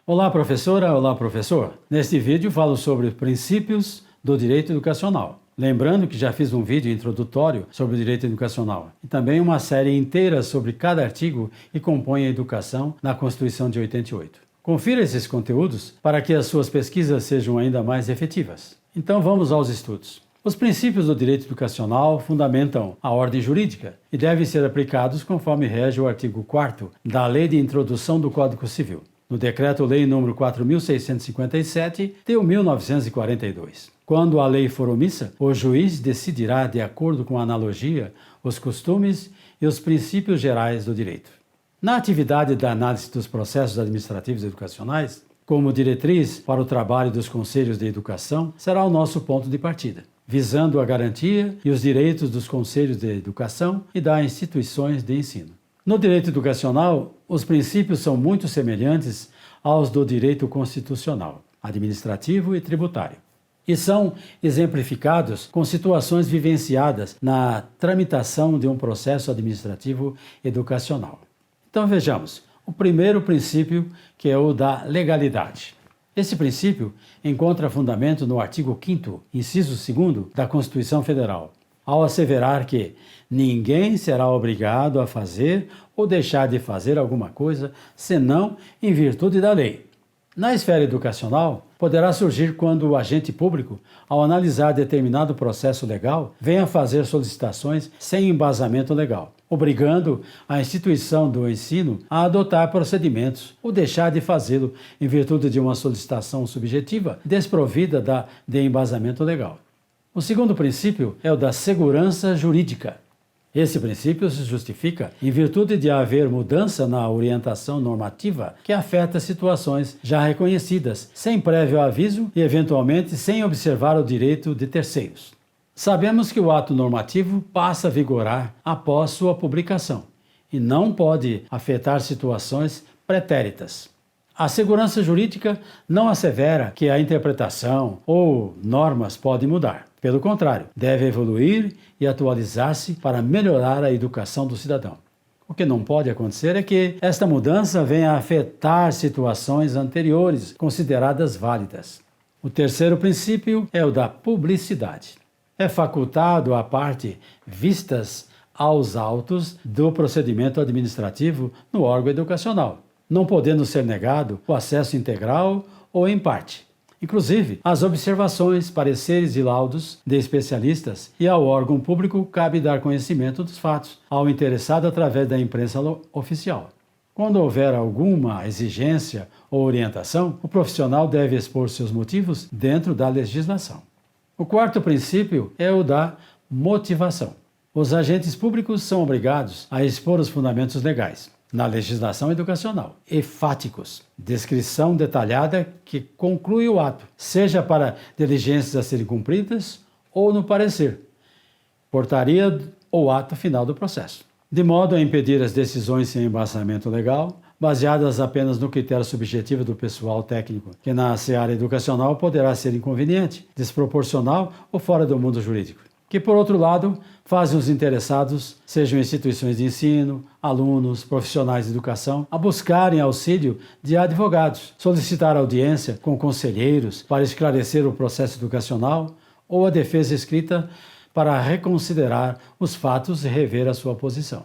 Olá, professora! Olá, professor! Neste vídeo falo sobre princípios do direito educacional. Lembrando que já fiz um vídeo introdutório sobre o direito educacional e também uma série inteira sobre cada artigo que compõe a educação na Constituição de 88. Confira esses conteúdos para que as suas pesquisas sejam ainda mais efetivas. Então vamos aos estudos. Os princípios do direito educacional fundamentam a ordem jurídica e devem ser aplicados conforme rege o artigo 4º da Lei de Introdução do Código Civil, no Decreto-Lei nº 4.657, de 1942. Quando a lei for omissa, o juiz decidirá de acordo com a analogia, os costumes e os princípios gerais do direito. Na atividade da análise dos processos administrativos educacionais, como diretriz para o trabalho dos conselhos de educação, será o nosso ponto de partida, visando a garantia e os direitos dos conselhos de educação e das instituições de ensino. No direito educacional, os princípios são muito semelhantes aos do direito constitucional, administrativo e tributário, e são exemplificados com situações vivenciadas na tramitação de um processo administrativo educacional. Então vejamos, o primeiro princípio, que é o da legalidade. Esse princípio encontra fundamento no artigo 5º, inciso 2º da Constituição Federal, ao asseverar que ninguém será obrigado a fazer ou deixar de fazer alguma coisa, senão em virtude da lei. Na esfera educacional, poderá surgir quando o agente público, ao analisar determinado processo legal, venha fazer solicitações sem embasamento legal, obrigando a instituição do ensino a adotar procedimentos ou deixar de fazê-lo em virtude de uma solicitação subjetiva desprovida de embasamento legal. O segundo princípio é o da segurança jurídica. Esse princípio se justifica em virtude de haver mudança na orientação normativa que afeta situações já reconhecidas, sem prévio aviso e, eventualmente, sem observar o direito de terceiros. Sabemos que o ato normativo passa a vigorar após sua publicação e não pode afetar situações pretéritas. A segurança jurídica não assevera que a interpretação ou normas podem mudar. Pelo contrário, deve evoluir e atualizar-se para melhorar a educação do cidadão. O que não pode acontecer é que esta mudança venha a afetar situações anteriores consideradas válidas. O terceiro princípio é o da publicidade. É facultado à parte vistas aos autos do procedimento administrativo no órgão educacional, não podendo ser negado o acesso integral ou em parte. Inclusive, as observações, pareceres e laudos de especialistas e ao órgão público cabe dar conhecimento dos fatos ao interessado através da imprensa oficial. Quando houver alguma exigência ou orientação, o profissional deve expor seus motivos dentro da legislação. O quarto princípio é o da motivação. Os agentes públicos são obrigados a expor os fundamentos legais na legislação educacional, enfáticos, descrição detalhada que conclui o ato, seja para diligências a serem cumpridas ou no parecer, portaria ou ato final do processo, de modo a impedir as decisões sem embasamento legal, baseadas apenas no critério subjetivo do pessoal técnico, que na seara educacional poderá ser inconveniente, desproporcional ou fora do mundo jurídico, que, por outro lado, fazem os interessados, sejam instituições de ensino, alunos, profissionais de educação, a buscarem auxílio de advogados, solicitar audiência com conselheiros para esclarecer o processo educacional ou a defesa escrita para reconsiderar os fatos e rever a sua posição.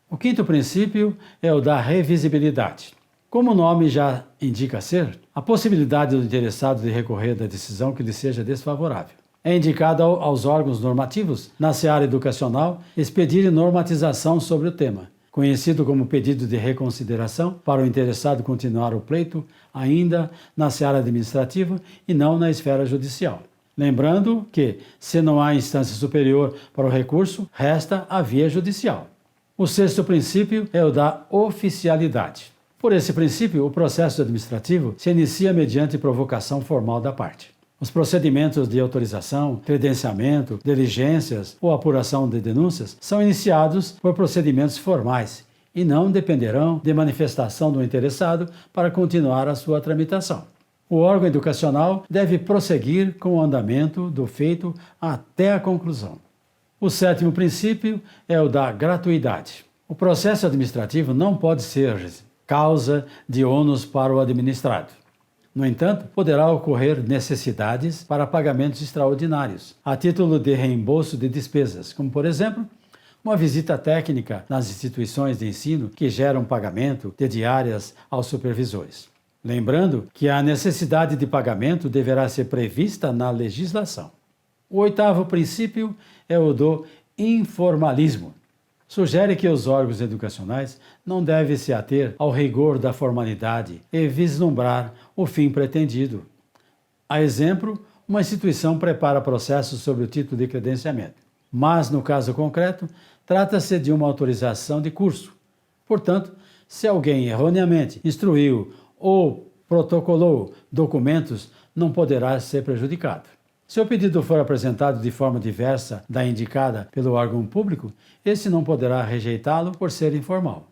O quinto princípio é o da revisibilidade. Como o nome já indica ser, a possibilidade do interessado de recorrer da decisão que lhe seja desfavorável. É indicado aos órgãos normativos na seara educacional expedirem normatização sobre o tema, conhecido como pedido de reconsideração, para o interessado continuar o pleito ainda na seara administrativa e não na esfera judicial. Lembrando que, se não há instância superior para o recurso, resta a via judicial. O sexto princípio é o da oficialidade. Por esse princípio, o processo administrativo se inicia mediante provocação formal da parte. Os procedimentos de autorização, credenciamento, diligências ou apuração de denúncias são iniciados por procedimentos formais e não dependerão de manifestação do interessado para continuar a sua tramitação. O órgão educacional deve prosseguir com o andamento do feito até a conclusão. O sétimo princípio é o da gratuidade. O processo administrativo não pode ser causa de ônus para o administrado. No entanto, poderá ocorrer necessidades para pagamentos extraordinários, a título de reembolso de despesas, como, por exemplo, uma visita técnica nas instituições de ensino que geram pagamento de diárias aos supervisores. Lembrando que a necessidade de pagamento deverá ser prevista na legislação. O 8º princípio é o do informalismo. Sugere que os órgãos educacionais não devem se ater ao rigor da formalidade e vislumbrar o fim pretendido. A exemplo, uma instituição prepara processos sobre o título de credenciamento, mas, no caso concreto, trata-se de uma autorização de curso. Portanto, se alguém erroneamente instruiu ou protocolou documentos, não poderá ser prejudicado. Se o pedido for apresentado de forma diversa da indicada pelo órgão público, esse não poderá rejeitá-lo por ser informal.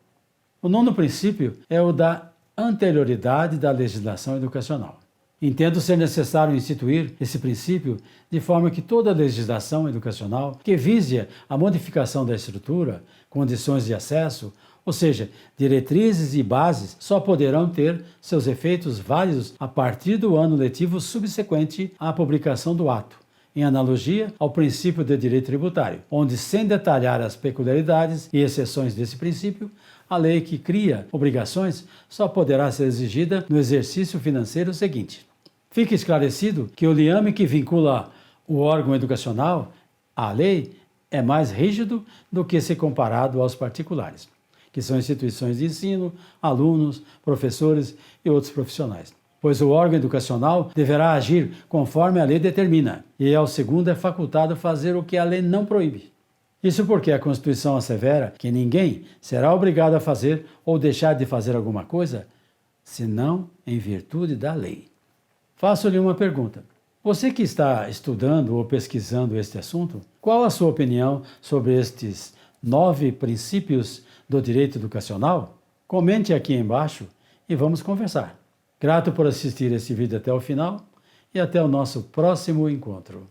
O 9º princípio é o da anterioridade da legislação educacional. Entendo ser necessário instituir esse princípio de forma que toda legislação educacional que vise a modificação da estrutura, condições de acesso, ou seja, diretrizes e bases, só poderão ter seus efeitos válidos a partir do ano letivo subsequente à publicação do ato, em analogia ao princípio de direito tributário, onde, sem detalhar as peculiaridades e exceções desse princípio, a lei que cria obrigações só poderá ser exigida no exercício financeiro seguinte. Fica esclarecido que o liame que vincula o órgão educacional à lei é mais rígido do que se comparado aos particulares, que são instituições de ensino, alunos, professores e outros profissionais. Pois o órgão educacional deverá agir conforme a lei determina, e ao segundo é facultado fazer o que a lei não proíbe. Isso porque a Constituição assevera que ninguém será obrigado a fazer ou deixar de fazer alguma coisa, senão em virtude da lei. Faço-lhe uma pergunta. Você que está estudando ou pesquisando este assunto, qual a sua opinião sobre estes 9 princípios do direito educacional? Comente aqui embaixo e vamos conversar. Grato por assistir este vídeo até o final e até o nosso próximo encontro.